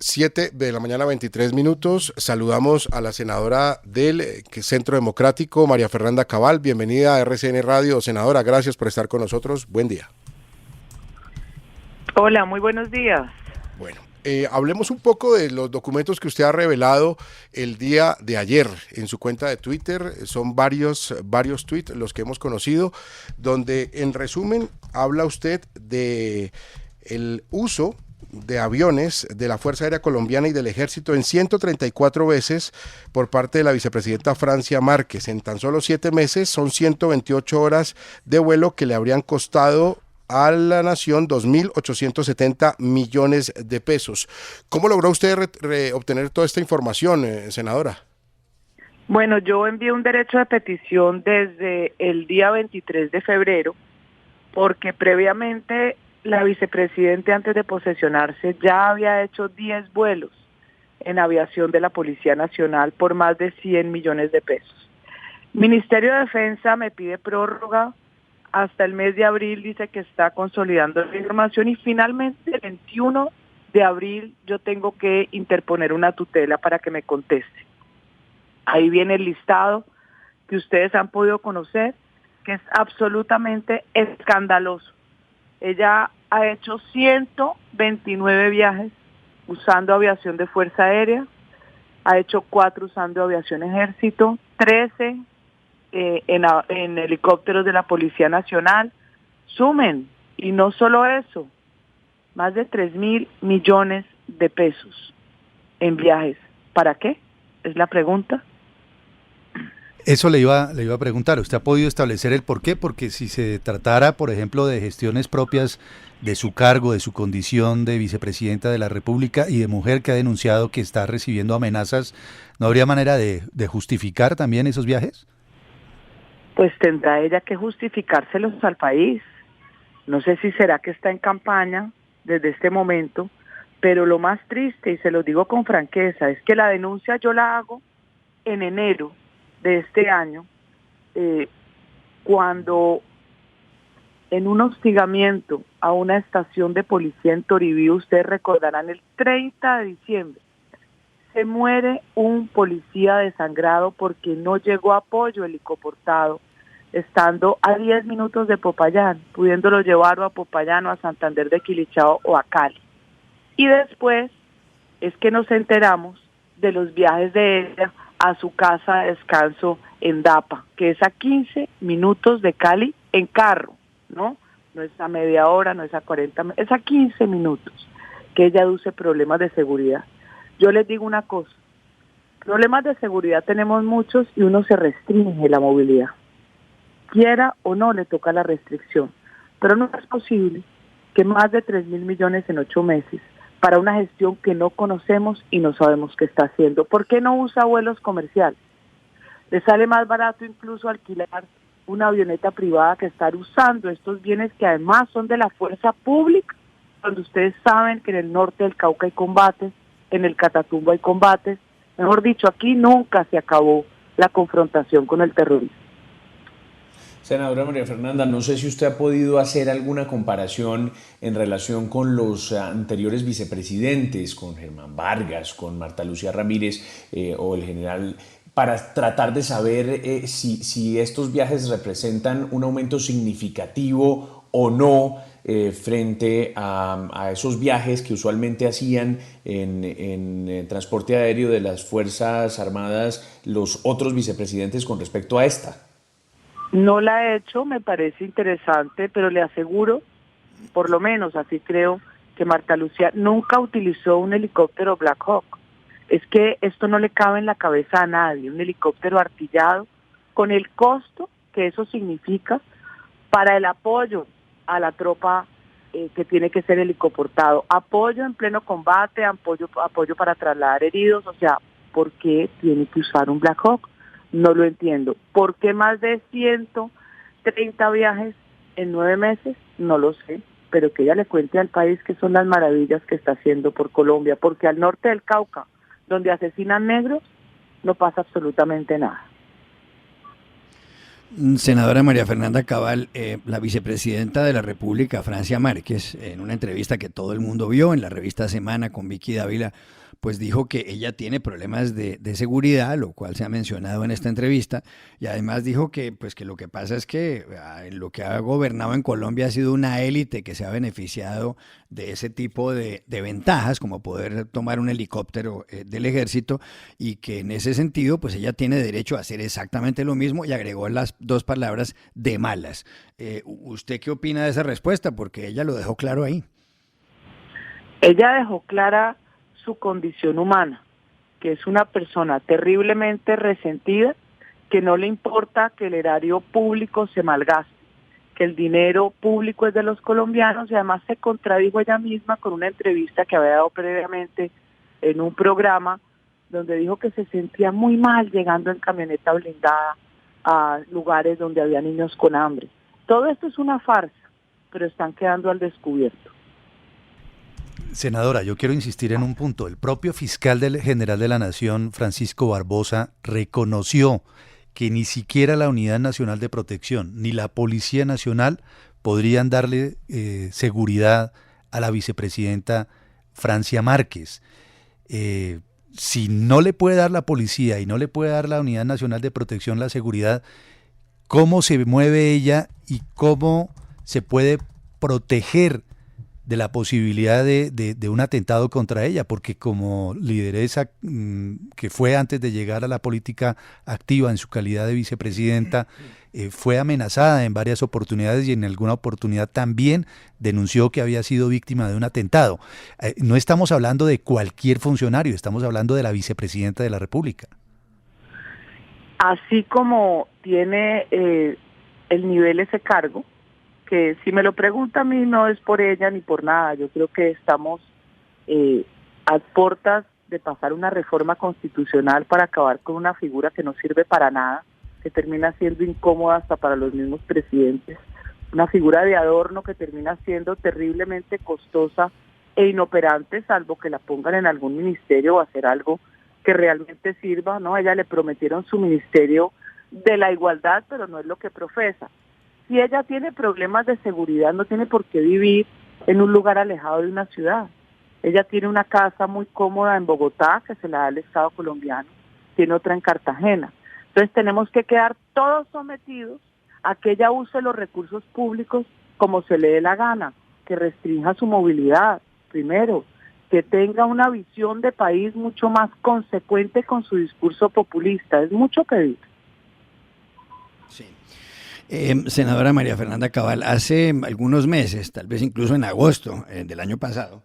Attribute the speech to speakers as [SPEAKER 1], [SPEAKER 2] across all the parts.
[SPEAKER 1] 7 de la mañana, 23 minutos. Saludamos a la senadora del Centro Democrático, María Fernanda Cabal. Bienvenida a RCN Radio. Senadora, gracias por estar con nosotros. Buen día.
[SPEAKER 2] Hola, muy buenos días.
[SPEAKER 1] Bueno, hablemos un poco de los documentos que usted ha revelado el día de ayer en su cuenta de Twitter. Son varios tweets los que hemos conocido, donde en resumen habla usted de el uso de aviones de la Fuerza Aérea Colombiana y del Ejército en 134 veces por parte de la vicepresidenta Francia Márquez. En tan solo 7 meses son 128 horas de vuelo que le habrían costado a la nación 2.870 millones de pesos. ¿Cómo logró usted obtener toda esta información, senadora?
[SPEAKER 2] Bueno, yo envié un derecho de petición desde el día 23 de febrero, porque previamente la vicepresidenta, antes de posesionarse, ya había hecho 10 vuelos en aviación de la Policía Nacional por más de 100 millones de pesos. Ministerio de Defensa me pide prórroga hasta el mes de abril, dice que está consolidando la información y finalmente el 21 de abril yo tengo que interponer una tutela para que me conteste. Ahí viene el listado que ustedes han podido conocer, que es absolutamente escandaloso. Ella ha hecho 129 viajes usando aviación de Fuerza Aérea, ha hecho 4 usando aviación Ejército, 13 en helicópteros de la Policía Nacional. Sumen, y no solo eso, más de 3.000 millones de pesos en viajes. ¿Para qué? Es la pregunta.
[SPEAKER 3] Eso le iba a preguntar. ¿Usted ha podido establecer el por qué? Porque si se tratara, por ejemplo, de gestiones propias de su cargo, de su condición de vicepresidenta de la República y de mujer que ha denunciado que está recibiendo amenazas, ¿no habría manera de justificar también esos viajes?
[SPEAKER 2] Pues tendrá ella que justificárselos al país. No sé si será que está en campaña desde este momento, pero lo más triste, y se lo digo con franqueza, es que la denuncia yo la hago en enero de este año, cuando en un hostigamiento a una estación de policía en Toribí, ustedes recordarán, el 30 de diciembre, se muere un policía desangrado porque no llegó apoyo helicoportado, estando a 10 minutos de Popayán, pudiéndolo llevar o a Popayán o a Santander de Quilichao o a Cali. Y después es que nos enteramos de los viajes de ella a su casa de descanso en Dapa, que es a 15 minutos de Cali en carro, ¿no? No es a media hora, no es a 40, es a 15 minutos, que ella aduce problemas de seguridad. Yo les digo una cosa, problemas de seguridad tenemos muchos y uno se restringe la movilidad. Quiera o no, le toca la restricción, pero no es posible que más de 3.000 millones en 8 meses para una gestión que no conocemos y no sabemos qué está haciendo. ¿Por qué no usa vuelos comerciales? Le sale más barato incluso alquilar una avioneta privada que estar usando estos bienes que además son de la fuerza pública, cuando ustedes saben que en el norte del Cauca hay combates, en el Catatumbo hay combates. Mejor dicho, aquí nunca se acabó la confrontación con el terrorismo.
[SPEAKER 4] Senadora María Fernanda, no sé si usted ha podido hacer alguna comparación en relación con los anteriores vicepresidentes, con Germán Vargas, con Marta Lucía Ramírez o el general, para tratar de saber si estos viajes representan un aumento significativo o no frente a esos viajes que usualmente hacían en transporte aéreo de las Fuerzas Armadas los otros vicepresidentes con respecto a esta.
[SPEAKER 2] No la he hecho, me parece interesante, pero le aseguro, por lo menos así creo, que Marta Lucía nunca utilizó un helicóptero Black Hawk. Es que esto no le cabe en la cabeza a nadie, un helicóptero artillado, con el costo que eso significa para el apoyo a la tropa que tiene que ser helicoportado, apoyo en pleno combate, apoyo para trasladar heridos, o sea, ¿por qué tiene que usar un Black Hawk? No lo entiendo. ¿Por qué más de 130 viajes en 9 meses? No lo sé, pero que ella le cuente al país qué son las maravillas que está haciendo por Colombia, porque al norte del Cauca, donde asesinan negros, no pasa absolutamente nada.
[SPEAKER 5] Senadora María Fernanda Cabal, la vicepresidenta de la República, Francia Márquez, en una entrevista que todo el mundo vio en la revista Semana con Vicky Dávila, pues dijo que ella tiene problemas de seguridad, lo cual se ha mencionado en esta entrevista, y además dijo que, pues, que lo que pasa es que lo que ha gobernado en Colombia ha sido una élite que se ha beneficiado de ese tipo de ventajas, como poder tomar un helicóptero del ejército, y que en ese sentido, pues ella tiene derecho a hacer exactamente lo mismo, y agregó las dos palabras de malas. ¿Usted qué opina de esa respuesta? Porque ella lo dejó claro ahí.
[SPEAKER 2] Ella dejó clara su condición humana, que es una persona terriblemente resentida, que no le importa que el erario público se malgaste, que el dinero público es de los colombianos, y además se contradijo ella misma con una entrevista que había dado previamente en un programa donde dijo que se sentía muy mal llegando en camioneta blindada a lugares donde había niños con hambre. Todo esto es una farsa, pero están quedando al descubierto.
[SPEAKER 3] Senadora, yo quiero insistir en un punto. El propio fiscal general de la Nación, Francisco Barbosa, reconoció que ni siquiera la Unidad Nacional de Protección ni la Policía Nacional podrían darle seguridad a la vicepresidenta Francia Márquez. Si no le puede dar la policía y no le puede dar la Unidad Nacional de Protección la seguridad, ¿cómo se mueve ella y cómo se puede proteger de la posibilidad de un atentado contra ella? Porque como lideresa que fue antes de llegar a la política activa en su calidad de vicepresidenta, fue amenazada en varias oportunidades y en alguna oportunidad también denunció que había sido víctima de un atentado. No estamos hablando de cualquier funcionario, estamos hablando de la vicepresidenta de la República.
[SPEAKER 2] Así como tiene el nivel ese cargo, que si me lo pregunta a mí no es por ella ni por nada. Yo creo que estamos a puertas de pasar una reforma constitucional para acabar con una figura que no sirve para nada, que termina siendo incómoda hasta para los mismos presidentes, una figura de adorno que termina siendo terriblemente costosa e inoperante, salvo que la pongan en algún ministerio o hacer algo que realmente sirva, ¿no? A ella le prometieron su ministerio de la igualdad, pero no es lo que profesa. Si ella tiene problemas de seguridad, no tiene por qué vivir en un lugar alejado de una ciudad. Ella tiene una casa muy cómoda en Bogotá, que se la da el Estado colombiano, tiene otra en Cartagena. Entonces tenemos que quedar todos sometidos a que ella use los recursos públicos como se le dé la gana, que restrinja su movilidad, primero, que tenga una visión de país mucho más consecuente con su discurso populista. Es mucho pedir.
[SPEAKER 5] Sí. Senadora María Fernanda Cabal, hace algunos meses, tal vez incluso en agosto del año pasado,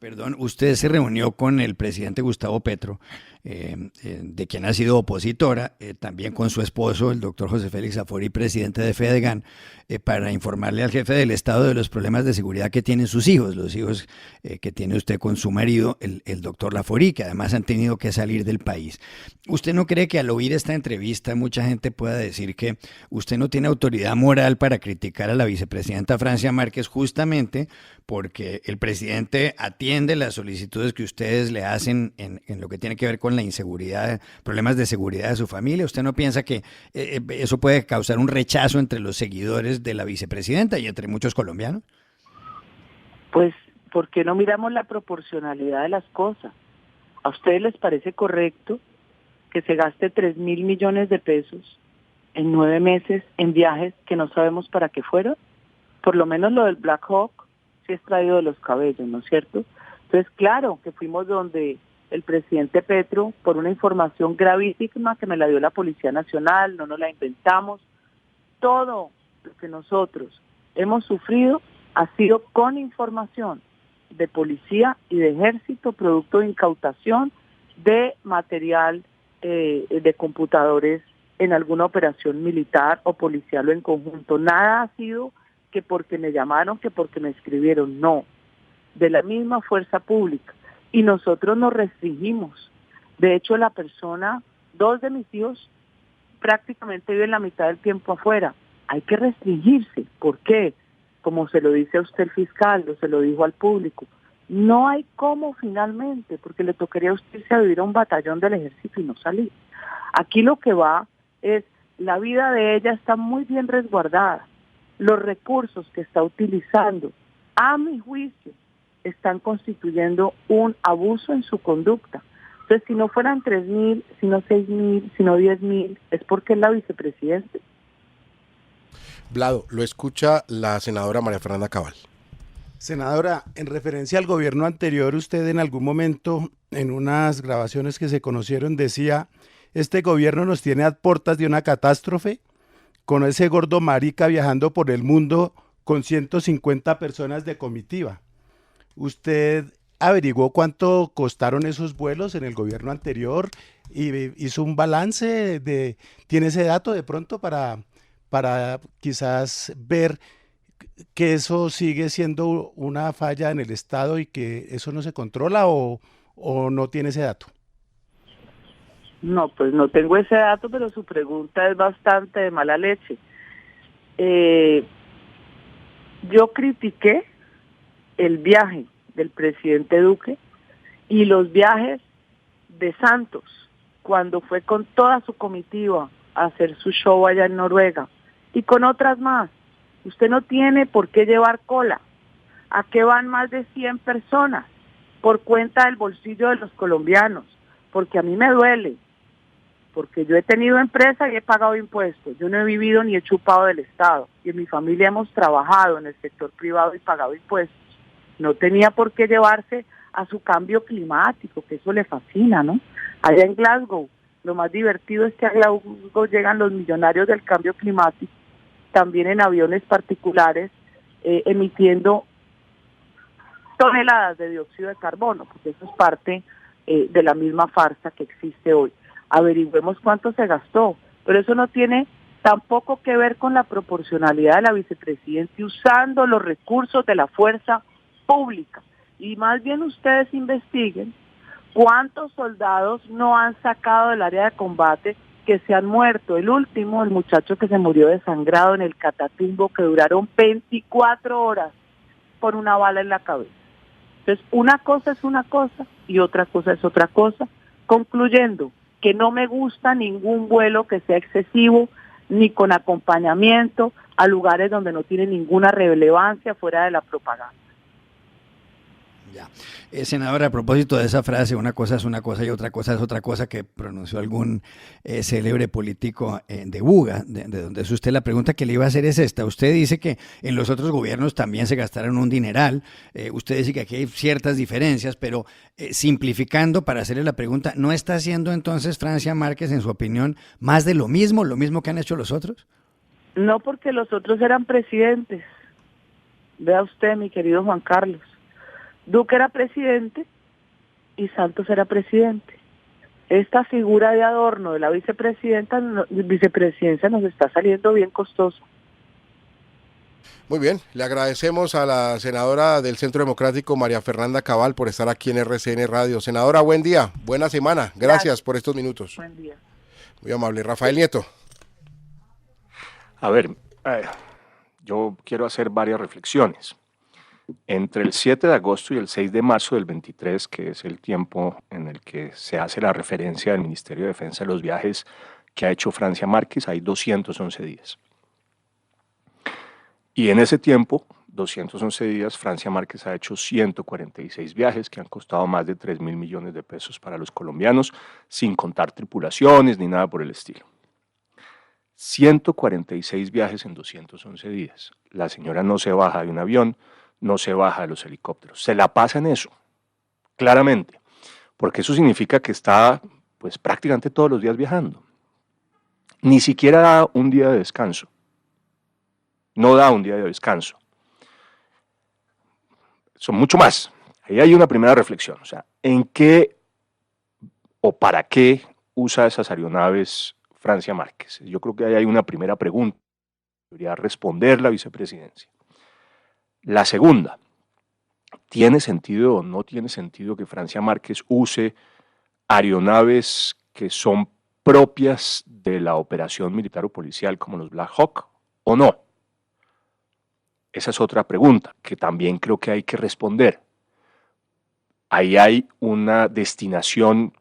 [SPEAKER 5] perdón, usted se reunió con el presidente Gustavo Petro, de quien ha sido opositora, también con su esposo, el doctor José Félix Zafori, presidente de Fedegan, para informarle al jefe del Estado de los problemas de seguridad que tienen sus hijos, los hijos que tiene usted con su marido, el doctor Lafori, que además han tenido que salir del país. ¿Usted no cree que al oír esta entrevista mucha gente pueda decir que usted no tiene autoridad moral para criticar a la vicepresidenta Francia Márquez justamente porque el presidente atiende las solicitudes que ustedes le hacen en lo que tiene que ver con la inseguridad, problemas de seguridad de su familia? ¿Usted no piensa que eso puede causar un rechazo entre los seguidores de la vicepresidenta y entre muchos colombianos?
[SPEAKER 2] Pues, ¿por qué no miramos la proporcionalidad de las cosas? ¿A ustedes les parece correcto que se gaste 3.000 millones de pesos en 9 meses en viajes que no sabemos para qué fueron? Por lo menos lo del Black Hawk sí es traído de los cabellos, ¿no es cierto? Entonces, claro que fuimos donde el presidente Petro, por una información gravísima que me la dio la Policía Nacional, no nos la inventamos. Todo lo que nosotros hemos sufrido ha sido con información de policía y de ejército, producto de incautación de material de computadores en alguna operación militar o policial o en conjunto. Nada ha sido que porque me llamaron, que porque me escribieron, no, de la misma fuerza pública. Y nosotros nos restringimos. De hecho, la persona, 2 de mis hijos prácticamente viven la mitad del tiempo afuera. Hay que restringirse. ¿Por qué? Como se lo dice a usted el fiscal, o se lo dijo al público. No hay cómo finalmente, porque le tocaría a usted irse a vivir a un batallón del ejército y no salir. Aquí lo que va es la vida de ella está muy bien resguardada. Los recursos que está utilizando, a mi juicio, están constituyendo un abuso en su conducta. Entonces, si no fueran 3.000, si no 6.000, si no 10.000, es porque es la vicepresidenta.
[SPEAKER 1] Vlado, lo escucha la senadora María Fernanda Cabal.
[SPEAKER 6] Senadora, en referencia al gobierno anterior, usted en algún momento, en unas grabaciones que se conocieron, decía, este gobierno nos tiene a puertas de una catástrofe, con ese gordo marica viajando por el mundo con 150 personas de comitiva. ¿Usted averiguó cuánto costaron esos vuelos en el gobierno anterior y hizo un balance? ¿Tiene ese dato de pronto para quizás ver que eso sigue siendo una falla en el Estado y que eso no se controla, o no tiene ese dato?
[SPEAKER 2] No, pues no tengo ese dato, pero su pregunta es bastante de mala leche. Yo critiqué el viaje del presidente Duque y los viajes de Santos, cuando fue con toda su comitiva a hacer su show allá en Noruega, y con otras más. Usted no tiene por qué llevar cola. ¿A qué van más de 100 personas? Por cuenta del bolsillo de los colombianos, porque a mí me duele, porque yo he tenido empresa y he pagado impuestos, yo no he vivido ni he chupado del Estado, y en mi familia hemos trabajado en el sector privado y pagado impuestos. No tenía por qué llevarse a su cambio climático, que eso le fascina, ¿no? Allá en Glasgow, lo más divertido es que a Glasgow llegan los millonarios del cambio climático, también en aviones particulares, emitiendo toneladas de dióxido de carbono, porque eso es parte de la misma farsa que existe hoy. Averigüemos cuánto se gastó, pero eso no tiene tampoco que ver con la proporcionalidad de la vicepresidenta usando los recursos de la fuerza pública. Y más bien ustedes investiguen cuántos soldados no han sacado del área de combate, que se han muerto. El último, el muchacho que se murió desangrado en el Catatumbo, que duraron 24 horas por una bala en la cabeza. Entonces, una cosa es una cosa y otra cosa es otra cosa. Concluyendo, que no me gusta ningún vuelo que sea excesivo, ni con acompañamiento a lugares donde no tiene ninguna relevancia fuera de la propaganda.
[SPEAKER 5] Ya. Senadora, a propósito de esa frase, una cosa es una cosa y otra cosa es otra cosa, que pronunció algún célebre político de Buga, de donde es usted, la pregunta que le iba a hacer es esta. Usted dice que en los otros gobiernos también se gastaron un dineral, usted dice que aquí hay ciertas diferencias, pero simplificando para hacerle la pregunta, ¿no está haciendo entonces Francia Márquez, en su opinión, más de lo mismo que han hecho los otros?
[SPEAKER 2] No, porque los otros eran presidentes. Vea usted, mi querido Juan Carlos. Duque era presidente y Santos era presidente. Esta figura de adorno de la vicepresidencia nos está saliendo bien costoso.
[SPEAKER 1] Muy bien, le agradecemos a la senadora del Centro Democrático, María Fernanda Cabal, por estar aquí en RCN Radio. Senadora, buen día, buena semana, gracias por estos minutos.
[SPEAKER 2] Buen día.
[SPEAKER 1] Muy amable. Rafael Nieto.
[SPEAKER 7] A ver, yo quiero hacer varias reflexiones. Entre el 7 de agosto y el 6 de marzo del 23, que es el tiempo en el que se hace la referencia del Ministerio de Defensa de los viajes que ha hecho Francia Márquez, hay 211 días. Y en ese tiempo, 211 días, Francia Márquez ha hecho 146 viajes que han costado más de 3.000 millones de pesos para los colombianos, sin contar tripulaciones ni nada por el estilo. 146 viajes en 211 días. La señora no se baja de un avión, no se baja de los helicópteros, se la pasa en eso, claramente, porque eso significa que está pues prácticamente todos los días viajando. Ni siquiera da un día de descanso, no da un día de descanso. Son mucho más. Ahí hay una primera reflexión, o sea, ¿en qué o para qué usa esas aeronaves Francia Márquez? Yo creo que ahí hay una primera pregunta, debería responder la vicepresidencia. La segunda, ¿tiene sentido o no tiene sentido que Francia Márquez use aeronaves que son propias de la operación militar o policial como los Black Hawk o no? Esa es otra pregunta que también creo que hay que responder. Ahí hay una destinación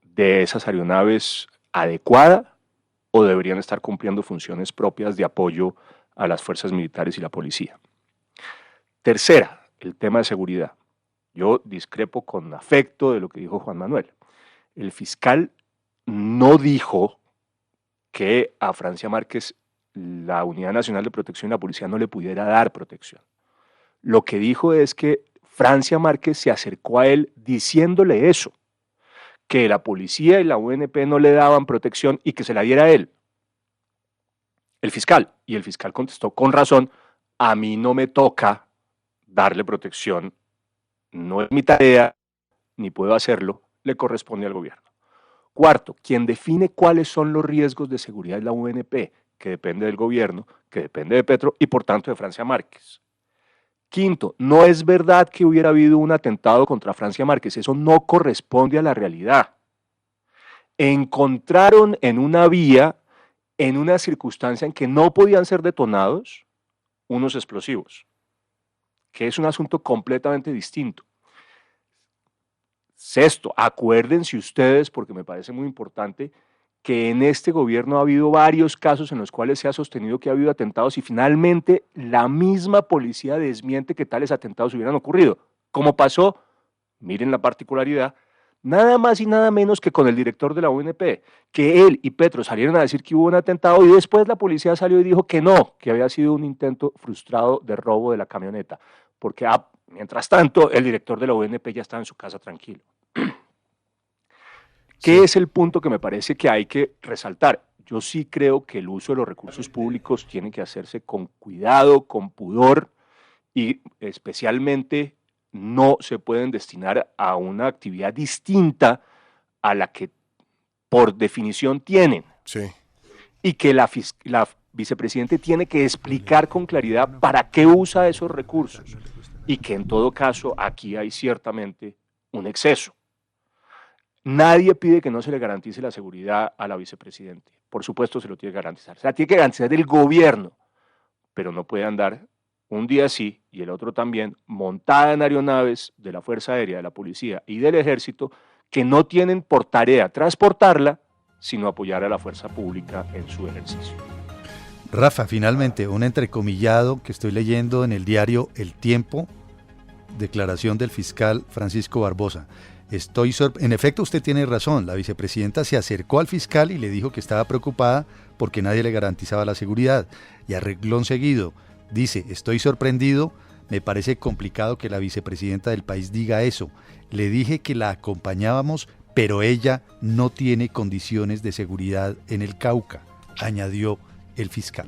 [SPEAKER 7] de esas aeronaves adecuada o deberían estar cumpliendo funciones propias de apoyo a las fuerzas militares y la policía. Tercera, el tema de seguridad. Yo discrepo con afecto de lo que dijo Juan Manuel. El fiscal no dijo que a Francia Márquez la Unidad Nacional de Protección y la policía no le pudiera dar protección. Lo que dijo es que Francia Márquez se acercó a él diciéndole eso, que la policía y la UNP no le daban protección y que se la diera a él, el fiscal. Y el fiscal contestó con razón: a mí no me toca darle protección, no es mi tarea, ni puedo hacerlo, le corresponde al gobierno. Cuarto, quien define cuáles son los riesgos de seguridad es la UNP, que depende del gobierno, que depende de Petro y por tanto de Francia Márquez. Quinto, no es verdad que hubiera habido un atentado contra Francia Márquez, eso no corresponde a la realidad. Encontraron en una vía, en una circunstancia en que no podían ser detonados, unos explosivos, que es un asunto completamente distinto. Sexto, acuérdense ustedes, porque me parece muy importante, que en este gobierno ha habido varios casos en los cuales se ha sostenido que ha habido atentados y finalmente la misma policía desmiente que tales atentados hubieran ocurrido. Como pasó, miren la particularidad, nada más y nada menos que con el director de la UNP, que él y Petro salieron a decir que hubo un atentado y después la policía salió y dijo que no, que había sido un intento frustrado de robo de la camioneta, porque mientras tanto el director de la UNP ya estaba en su casa tranquilo. ¿Qué es el punto que me parece que hay que resaltar? Yo sí creo que el uso de los recursos públicos tiene que hacerse con cuidado, con pudor y especialmente no se pueden destinar a una actividad distinta a la que por definición tienen.
[SPEAKER 1] Sí.
[SPEAKER 7] Y que la vicepresidente tiene que explicar con claridad para qué usa esos recursos y que en todo caso aquí hay ciertamente un exceso. Nadie pide que no se le garantice la seguridad a la vicepresidente. Por supuesto se lo tiene que garantizar. O sea, tiene que garantizar el gobierno, pero no puede andar un día sí y el otro también montada en aeronaves de la Fuerza Aérea, de la Policía y del Ejército que no tienen por tarea transportarla, sino apoyar a la fuerza pública en su ejercicio.
[SPEAKER 3] Rafa, finalmente, un entrecomillado que estoy leyendo en el diario El Tiempo, declaración del fiscal Francisco Barbosa. En efecto, usted tiene razón, la vicepresidenta se acercó al fiscal y le dijo que estaba preocupada porque nadie le garantizaba la seguridad. Y a renglón seguido dice: estoy sorprendido, me parece complicado que la vicepresidenta del país diga eso. Le dije que la acompañábamos, pero ella no tiene condiciones de seguridad en el Cauca, añadió el fiscal.